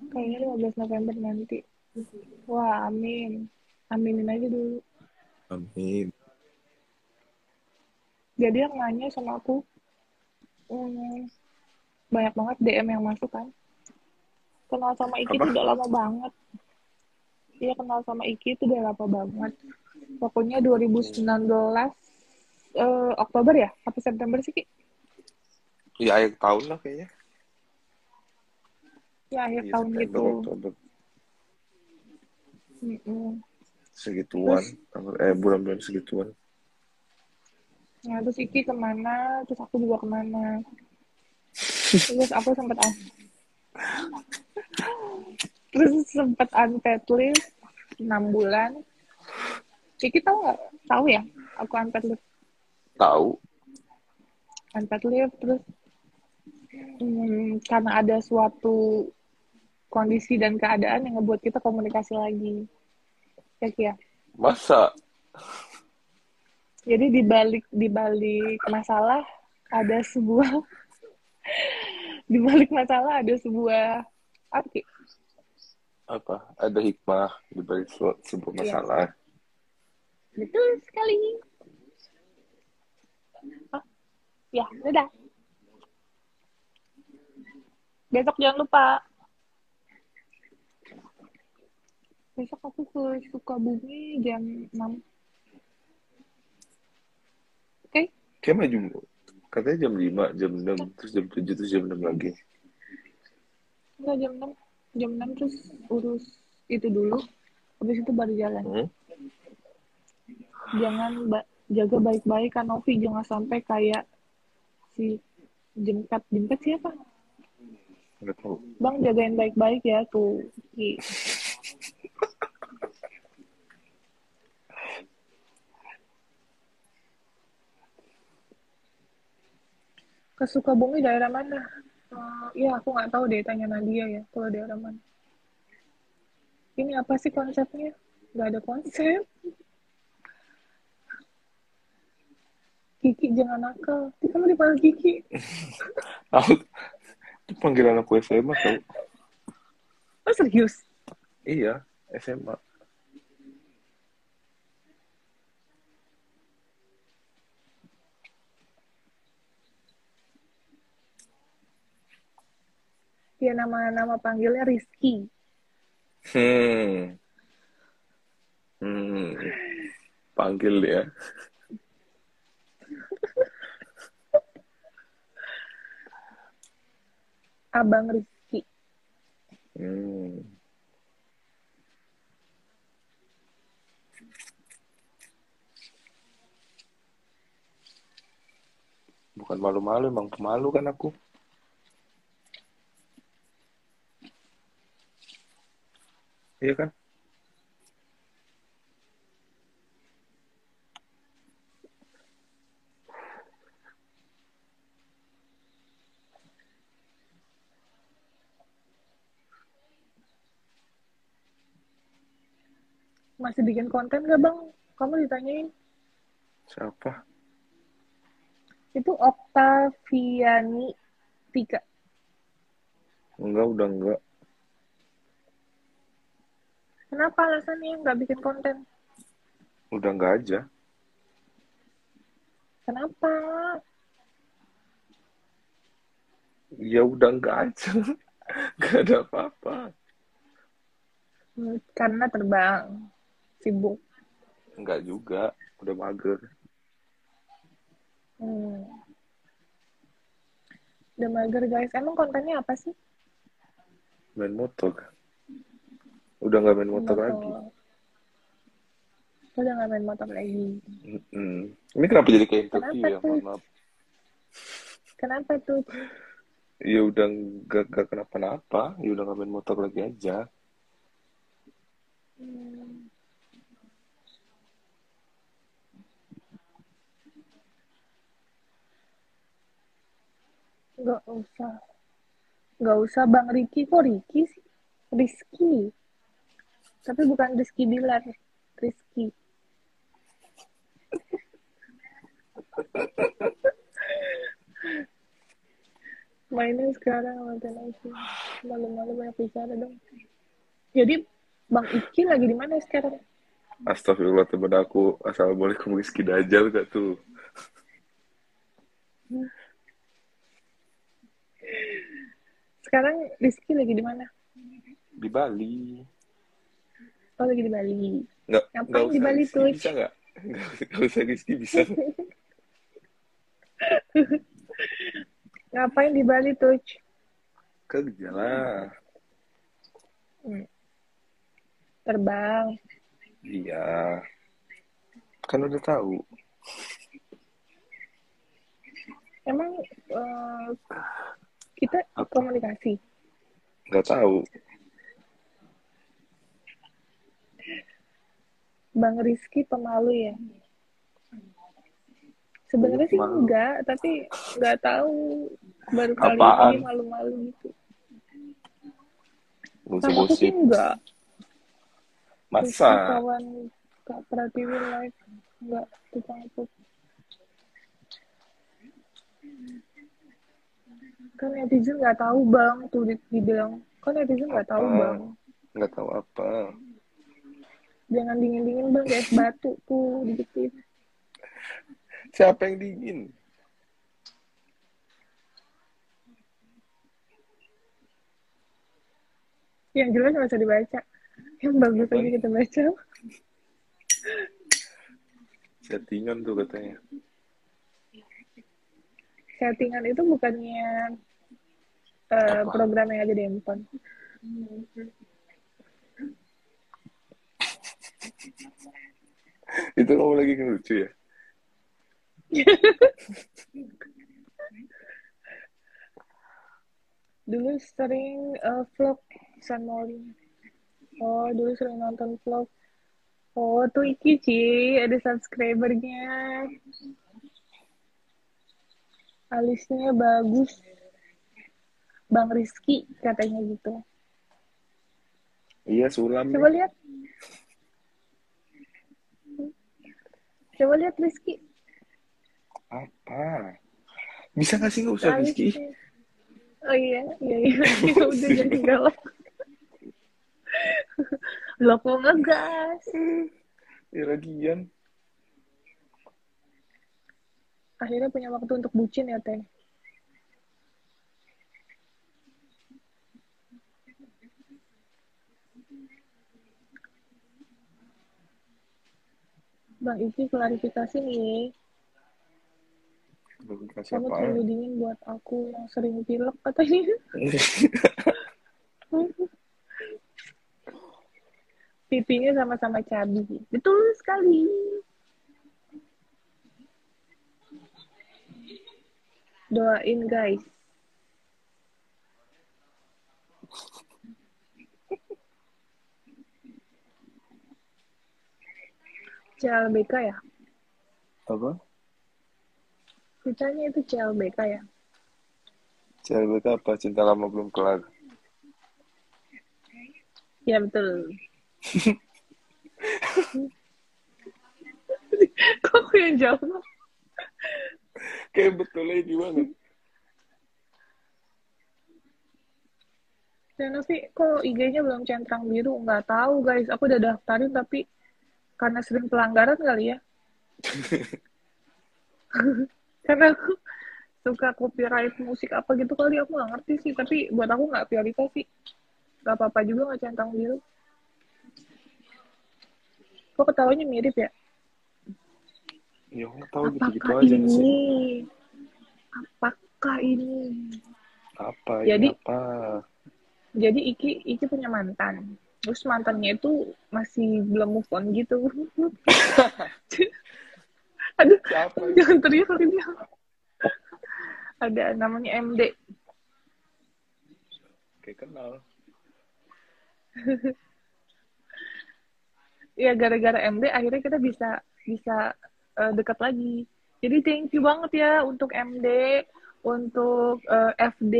Kayaknya 15 November nanti. Wah, amin. Aminin aja dulu. Amin. Jadi yang nanya sama aku, banyak banget DM yang masuk kan. Kenal sama Iki Apa? tuh udah lama banget. Iya, kenal sama Iki tuh udah lama banget. Pokoknya 2019 Oktober ya? Apa September sih, Ki? Ya akhir tahun lah kayaknya. Ya, akhir Iya tahun September, gitu. Oktober. Mm-mm. Segituan. Terus, Bulan-bulan segituan. nah, terus Iki kemana, terus aku juga kemana. Terus aku sempat unpaid leave 6 bulan. Iki tahu nggak? Tahu ya? Aku Tahu. unpaid leave terus karena ada suatu kondisi dan keadaan yang ngebuat kita komunikasi lagi. Ya, Ki ya. Masa? Jadi di balik masalah ada sebuah di balik masalah ada sebuah apa Ki? Apa? Ada hikmah di balik sebuah Iya, masalah. betul sekali. Oh, ya, udah. Besok jangan lupa. Besok aku ke Sukabumi jam 6. Oke? Kayak maju. Katanya jam 5, jam 6, terus jam 7, terus jam 6 lagi. Enggak jam 6. Jam 6 terus urus itu dulu. Habis itu baru jalan. Hmm? Jangan jaga baik-baik kan Novi, jangan sampai kayak si jemkat jemkat siapa? Nggak tahu. Bang jagain baik-baik ya tuh. Ki. Ke Sukabumi daerah mana? Iya aku nggak tahu deh, tanya Nadia ya kalau daerah mana. Ini apa sih konsepnya? Nggak ada konsep. Kiki jangan nakal. Kamu dipanggil Kiki. Tahu. Itu panggilan aku SMA tahu. Oh serius? Iya, SMA. Ya nama panggilnya Rizky. Hmm. Hmm. Panggil ya. Abang Rizky. Hmm. Bukan malu-malu, emang pemalu kan aku. Iya kan? Masih bikin konten gak bang? Kamu ditanyain. Siapa? Itu Oktaviani 3. Enggak, udah enggak. Kenapa alasannya nggak bikin konten? Udah enggak aja. Kenapa? Ya udah enggak aja. Enggak ada apa-apa. Karena terbang. Sibuk. Enggak juga. Udah mager. Hmm. Udah mager guys. Emang kontennya apa sih? Main motor kan. Udah enggak main motor lagi. Motor. Udah nggak main motor lagi. Mm-mm. Ini kenapa jadi kayak interview Kenapa ya? tuh? Mohon maaf. Kenapa tuh? Ya udah enggak kenapa-napa. Ya udah enggak main motor lagi aja. Hmm. Nggak usah. Nggak usah Bang Riki. Kok Riki sih? Rizky. Tapi bukan Rizky Bilar. Rizky. Mainnya sekarang nonton aja. Malu-malu banyak bicara dong. Jadi Bang Iki lagi di mana sekarang? Astagfirullah temen aku. Assalamualaikum Rizky Dajjal gak tuh? Sekarang Rizky lagi di mana? Di Bali. Oh, lagi di Bali. Nggak Ngapain di usah Bali Rizky tuh? bisa nggak? Nggak usah Rizky bisa nggak? Ngapain di Bali tuh? Kerja lah. Terbang. Iya. Kan udah tahu. Emang kita Apa? komunikasi. Nggak tahu. Bang Rizky pemalu ya. Iya Sebenarnya sih malu. enggak, tapi nggak tahu baru kali ini Apaan? dia malu-malu gitu. Sama aku sih Gosip-gosip. enggak. Rizky Masa? kawan Kak Pratiwi live enggak tukang pup. Kan netizen nggak tahu bang, tuh dibilang kan netizen nggak tahu Apa? bang. Nggak tahu apa. Jangan dingin-dingin bang, kayak es batu tuh dibikin. Siapa yang dingin? Yang jelas nggak usah dibaca. Yang bagus aja Ngapain? kita baca. Settingan tuh katanya. Settingan itu bukannya Apa? program yang ada di handphone. Itu kamu lagi ngelucu ya? Dulu sering vlog San Mori. Oh, dulu sering nonton vlog. Oh, tuh Iki Ci, ada subscribernya. Alisnya bagus. Bang Rizky katanya gitu. Iya sulam Coba nih. lihat. Coba lihat Rizky. Apa? Bisa nggak sih nggak usah Rizky? Alisnya. Oh iya, iya, iya. Ya udah jadi galak. Lo kok ngegas? Ya lagian. Akhirnya punya waktu untuk bucin ya, Teh. Bang Iki klarifikasi nih. Belum dikasih Kamu apaan. terlalu dingin buat aku yang sering pilek katanya. Pipinya sama-sama cabi. Betul sekali. Doain guys. CLBK ya? Apa? Ceritanya itu CLBK ya? CLBK apa? Cinta lama belum kelar. Ya betul. Kok aku yang jawab? Kayak betulnya gimana? Tapi kok IG-nya belum centang biru? Nggak tahu guys. Aku udah daftarin tapi karena sering pelanggaran kali ya. Karena aku suka copyright musik apa gitu kali, aku nggak ngerti sih. Tapi buat aku nggak prioritas sih. Nggak apa-apa juga nggak centang biru. Kok ketawanya mirip ya? Ya nggak tahu gitu-gitu Apakah aja sih. ini? Apakah ini? Apa ini Jadi apa? jadi Iki punya mantan. Terus mantannya itu masih belum move on gitu. Aduh, Siapa jangan itu? teriak lagi dia. Ada namanya MD. Kayak kenal. Ya gara-gara MD akhirnya kita bisa bisa dekat lagi. Jadi thank you banget ya untuk MD, untuk FD,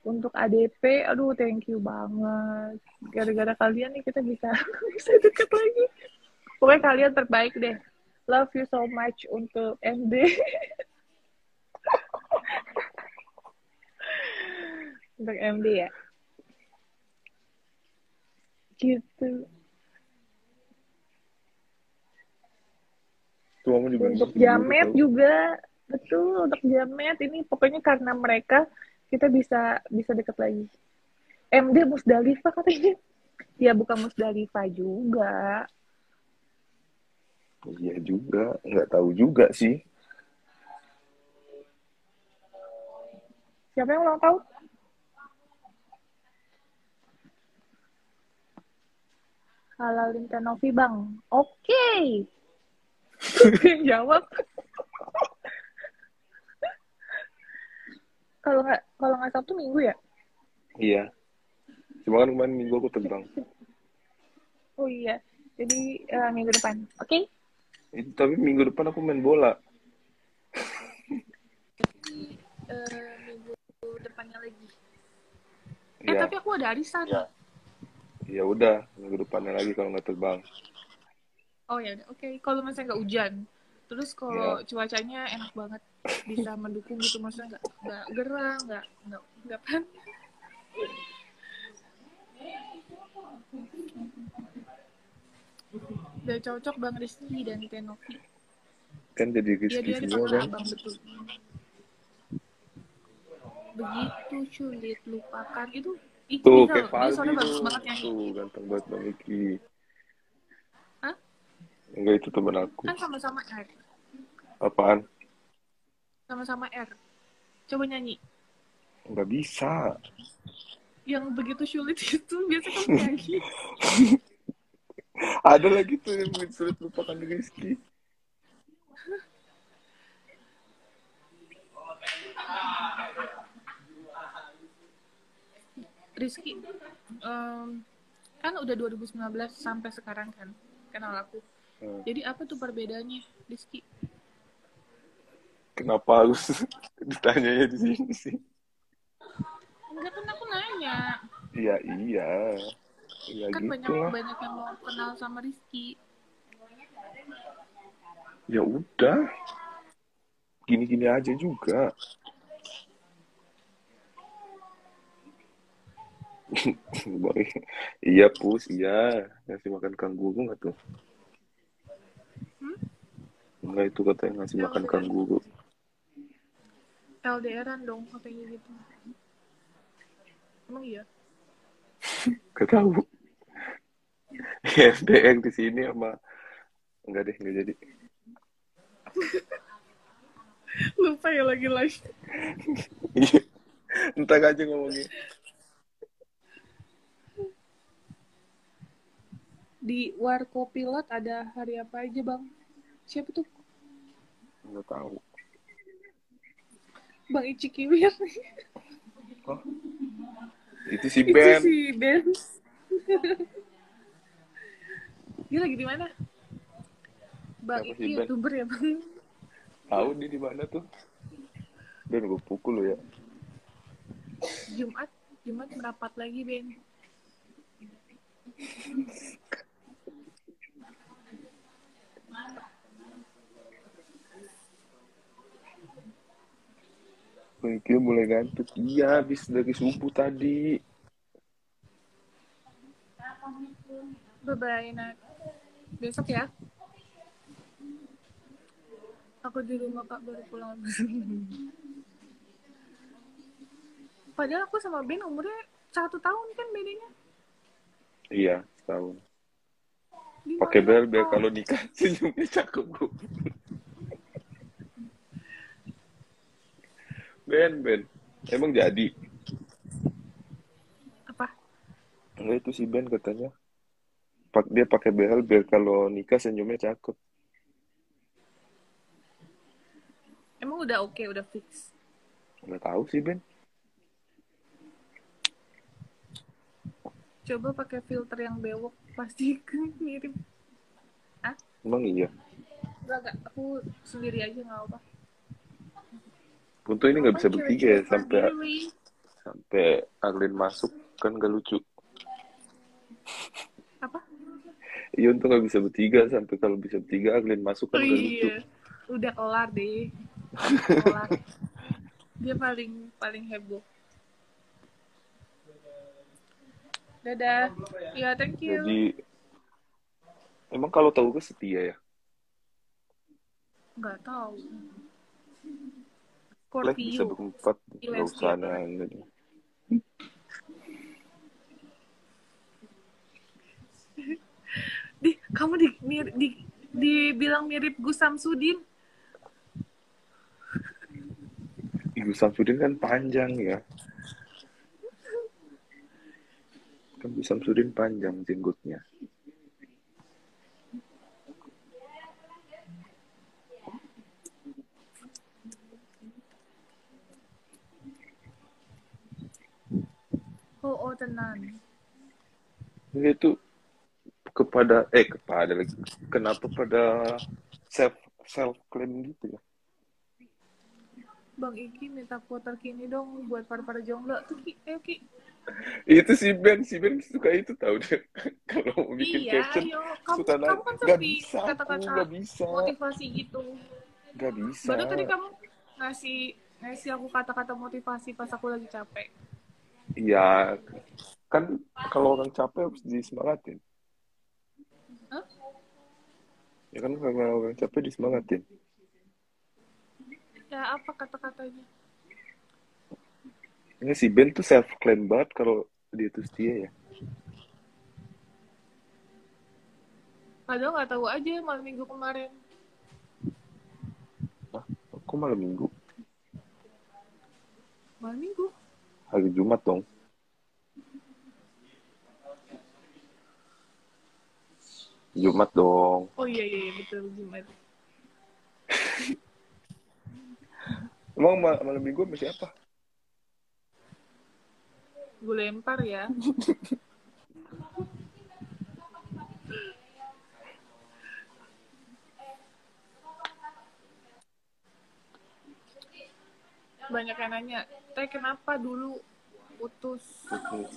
untuk ADP. Aduh thank you banget. Gara-gara kalian nih kita bisa bisa dekat lagi. Pokoknya kalian terbaik deh. Love you so much untuk MD. untuk MD ya. Gitu. Tuamu juga Untuk guru jamet tahu. juga, betul, untuk jamet ini pokoknya karena mereka kita bisa deket lagi. MD Musdalifah katanya. Ya bukan Musdalifah juga. Iya juga, nggak tahu juga sih. Siapa yang ulang tahun? Halalin Tenovi bang. Oke. Yang jawab. Kalau nggak Sabtu Minggu ya? Iya. Cuma kan kemarin minggu aku terbang. Oh iya. Jadi minggu depan. Oke? Itu tapi minggu depan aku main bola. Minggu depannya lagi. Iya. Tapi aku ada arisan. Ya. Ya udah, minggu depannya lagi kalau nggak terbang. Oh ya, oke. Kalau misalnya nggak hujan, terus kalau Ya. cuacanya enak banget, bisa mendukung gitu, maksudnya nggak gerah, nggak panas. Udah cocok Bang Rizky dan Tenovi. Kan jadi Iya Rizky dia semua dipanggil kan. abang betul. Begitu sulit lupakan itu Tuh, bisa kayak loh. Dia Faldi suaranya bagus tuh. banget nyanyi. Tuh, ganteng banget Bang Iki. Hah? Enggak, itu teman aku. Kan sama-sama R. Apaan? Sama-sama R. Coba nyanyi. Nggak bisa. Yang begitu sulit itu biasa kamu nyanyi. Ada lagi tuh yang bikin sulit lupakan Rizky. Rizky, kan udah 2019 sampai sekarang kan kenal aku. Jadi apa tuh perbedaannya, Rizky? Kenapa harus ditanyanya di sini sih? Enggak, kan aku nanya. Iya, iya. Ya Kan gitu lah. banyak yang mau kenal sama Rizky. Ya udah. Gini-gini aja juga. Iya, Pus, iya. Ngasih makan kanguru nggak tuh? Enggak, itu katanya ngasih makan kanguru. LDRan dong, katanya gitu. Emang iya? Gak tahu. yang di sini sama enggak deh, enggak jadi. Lupa ya lagi live. Entah aja ngomongnya. Di Warkopilot ada hari apa aja bang? Siapa tuh? Enggak tahu. Bang Ici Kiwir. Oh, itu si Itu Ben. si Ben. Dia lagi di mana? Bang Siapa si Iki Ben? YouTuber ya bang? Tahu dia di mana tuh? Ben, gue pukul lo ya. Jumat merapat lagi Ben. Mungkin mulai ngantuk. Iya, habis dari subuh tadi. Bye-bye, Nak. Besok ya. Aku di rumah Kak baru pulang. Padahal aku sama Ben umurnya 1 tahun kan bedanya. Iya, setahun. Gimana Pakai bel biar kok? kalau nikah senyumnya cakep gue. Ben. Emang jadi? Apa? Enggak, itu si Ben katanya. Dia pakai behel biar kalau nikah senyumnya cakep. Emang udah oke, udah fix. Nggak tahu sih Ben. Coba pakai filter yang bewok, pasti mirip. Ah? Emang iya. Enggak. Aku sendiri aja nggak apa. Untung ini nggak bisa bertiga ya sampai Arlin masuk kan gak lucu. Apa? Iya, untung nggak bisa bertiga, sampai kalau bisa bertiga Arlin masuk kan gak lucu. Udah kelar deh. Kelar. Dia paling heboh. Dadah. Ya, thank you. Jadi emang kalau tahu gue setia ya. Nggak tahu. Live bisa Scorpio. berempat, nggak usah Lesti. aneh-aneh. Kamu dibilang mirip Gus Samsudin. Ibu Samsudin kan panjang ya. Kan Ibu Samsudin panjang jenggotnya. Oh, tenan. Dia itu kepada lagi. Kenapa pada self claim gitu ya? Bang Iki minta quote terkini dong buat para jomblo. Tuh Ki, ayo Ki. Itu si Ben suka itu tahu dia. Kalau mau bikin Iya, caption ayo. suka Kamu nanya, kan nggak sepi bisa aku, kata-kata nggak bisa, motivasi gitu. nggak bisa. Baru tadi kamu ngasih aku kata-kata motivasi pas aku lagi capek. Iya, kan kalau orang capek harus disemangatin. Hah? Ya kan kalau orang capek disemangatin. Ya apa kata-katanya? Ini si Ben tuh self claim banget kalau dia tuh setia ya. Padahal nggak tahu aja malam minggu kemarin. Hah? Kok malam minggu? Malam minggu? Hari Jumat dong. Jumat dong. Oh iya betul Jumat. Emang malam minggu sama siapa? Gue lempar ya. Banyak yang nanya, Teh kenapa dulu putus? Putus.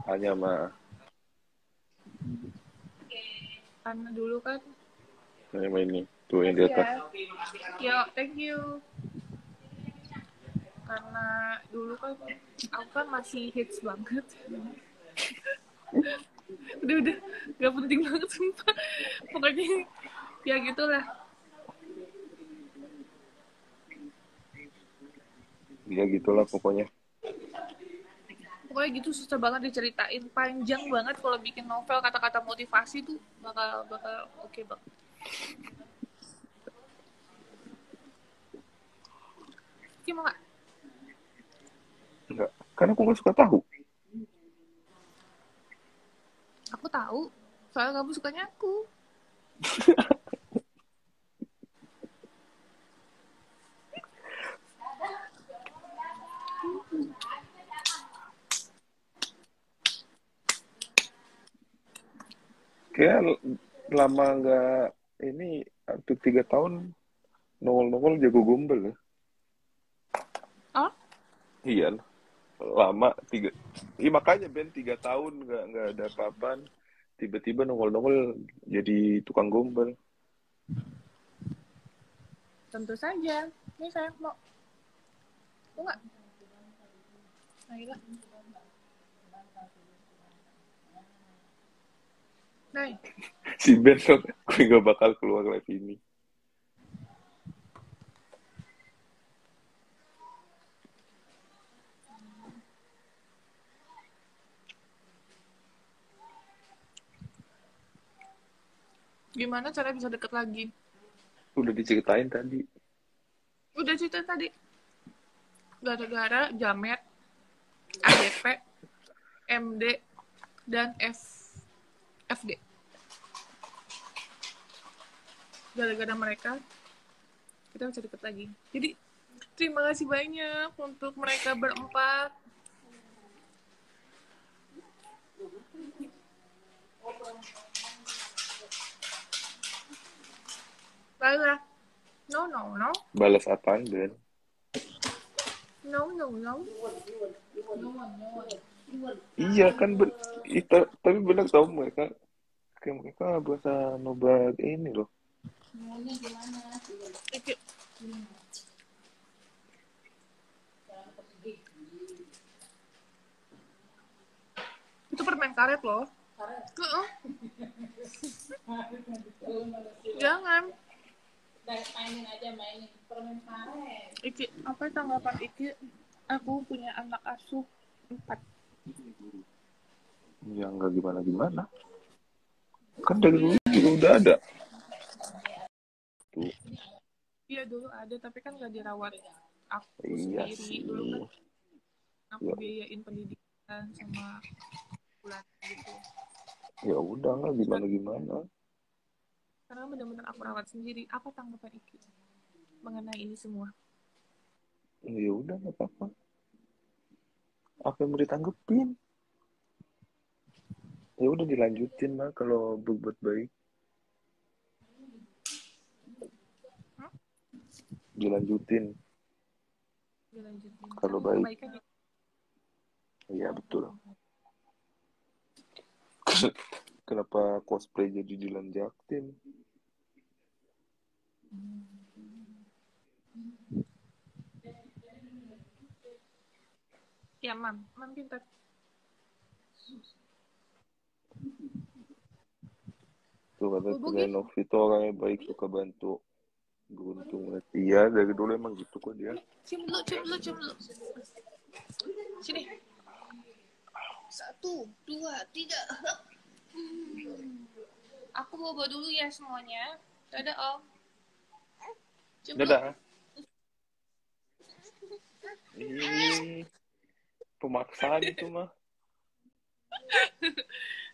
Hanya sama Karena dulu kan. sama ini. Tuh yang di atas. Yo, thank you. Karena dulu kan aku kan masih hits banget. udah gak penting banget sumpah. Pokoknya ya gitulah. Ya gitulah pokoknya. Pokoknya gitu susah banget diceritain, panjang banget kalau bikin novel kata-kata motivasi tuh bakal oke banget. Gimana? Enggak. Karena aku nggak suka tahu. Aku tahu, soalnya kamu sukanya aku. Kayak lama nggak ini hampir 3 tahun nongol-nongol jago gombel ya. Oh? Iya, lama tiga. Iya makanya Ben 3 tahun nggak ada apa-apaan. Tiba-tiba nongol-nongol jadi tukang gombel. Tentu saja. Ini saya mau nggak? Ayolah. Nah, Si Ben gue nggak bakal keluar live ini. gimana cara bisa deket lagi? Udah diceritain tadi. Udah cerita tadi. Gara-gara Jamet, ADP, MD, dan FD. Gara-gara mereka, kita bisa deket lagi. Jadi, terima kasih banyak untuk mereka berempat. Baiklah. No. Balas apaan Ben? No. Iya kan tapi benar tahu mereka kayak mereka bahasa nobat ini loh. Oke. Karet loh. Heeh. Jangan. Mainin aja, mainin permen karet. Iki, apa tanggapan Iki? Aku punya anak asuh 4. Ya nggak gimana-gimana. Kan dari dulu juga udah ada. Tuh. Iya dulu ada, tapi kan gak dirawat aku Iya sendiri. sih. Dulu kan aku Ya. biayain pendidikan sama bulan gitu. Ya udah nggak gimana-gimana. Karena benar-benar aku rawat sendiri. Apa tanggapan Iki mengenai ini semua? Ya udah nggak apa-apa. Apa yang mau ditanggepin? Ya udah dilanjutin mah kalau berbuat baik. Dilanjutin Dilanjutin. kalau Karena baik. kebaikan ya. Iya betul. Kenapa cosplay jadi Dilan Jaktim? Ya, Mam pintar. Tuh kata Bubuk Glenn Novi itu orangnya baik, suka bantu. Beruntung banget. Iya dari dulu emang gitu kok dia. Cium dulu. Sini. 1, 2, 3. Aku bobo dulu ya semuanya. Dadah Om. Cium dulu. Dadah. Ih, pemaksaan itu mah.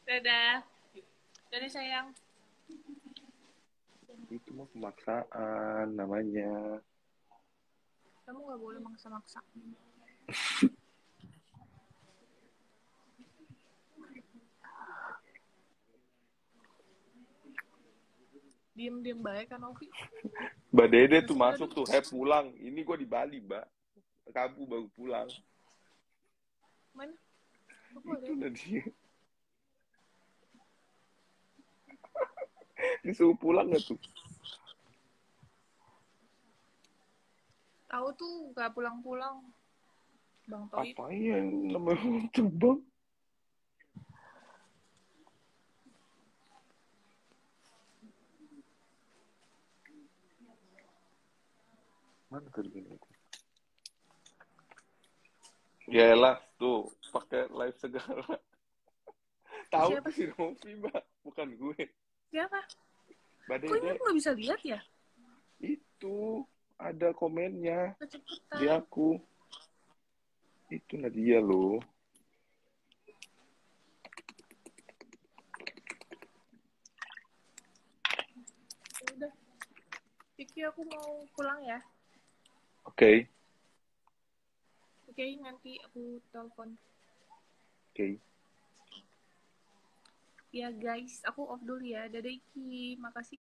Dadah. Dadah sayang. Itu mah pemaksaan namanya. Kamu gak boleh maksa-maksa. Diem baik kan Ovi. Mbak Dede tuh masuk tuh, pulang. Ini gue di Bali, Mbak. Kamu baru pulang. Mana? Itu udah dia. Disuruh pulang gak tuh? Tahu tuh gak pulang-pulang. Bang Toib. Apa yang namanya coba? Mana tadi ini? Yaelah, tuh pakai live segala. Tahu Siapa? tuh si Novi, Mbak, bukan gue. Siapa? Mbak Kok ini Dede. aku gak bisa lihat ya? Itu ada komennya Kecepetan. di aku. Itu Nadia loh. Udah. Vicky aku mau pulang ya. Oke. Oke, nanti aku telepon. Oke. Ya guys, aku off dulu ya. Dadah Iki. Makasih.